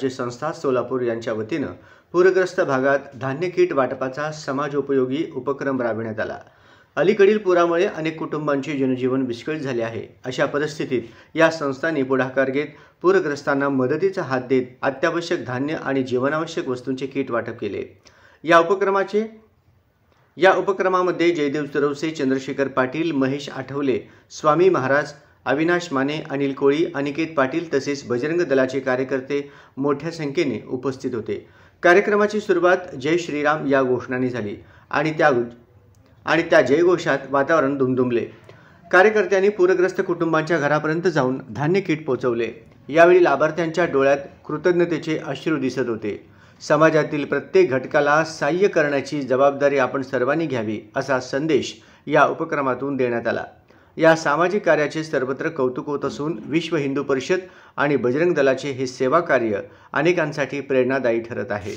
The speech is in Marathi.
राज्य संस्था सोलापूर यांच्या वतीनं पूरग्रस्त भागात धान्य किट वाटपाचा समाजोपयोगी उपक्रम राबविण्यात आला। अलीकडील पुरामुळे अनेक कुटुंबांचे जनजीवन विस्कळीत झाले आहे। अशा परिस्थितीत या संस्थांनी पुढाकार घेत पूरग्रस्तांना मदतीचा हात देत अत्यावश्यक धान्य आणि जीवनावश्यक वस्तूंचे किट वाटप केले। या उपक्रमामध्ये जयदेव चरवसे, चंद्रशेखर पाटील, महेश आठवले, स्वामी महाराज, अविनाश माने, अनिल कोळी, अनिकेत पाटील तसेच बजरंग दलाचे कार्यकर्ते मोठ्या संख्येने उपस्थित होते। कार्यक्रमाची सुरुवात जय श्रीराम या घोषणाने झाली आणि त्या जयघोषात वातावरण दुमदुमले। कार्यकर्त्यांनी पूरग्रस्त कुटुंबांच्या घरापर्यंत जाऊन धान्य किट पोहोचवले। यावेळी लाभार्थ्यांच्या डोळ्यात कृतज्ञतेचे अश्रू दिसत होते। समाजातील प्रत्येक घटकाला सहाय्य करण्याची जबाबदारी आपण सर्वांनी घ्यावी असा संदेश या उपक्रमातून देण्यात आला। या सामाजिक कार्याचे सर्वत्र कौतुक होत असून विश्व हिंदू परिषद आणि बजरंग दलाचे हे सेवा कार्य अनेकांसाठी प्रेरणादायी ठरत आहे।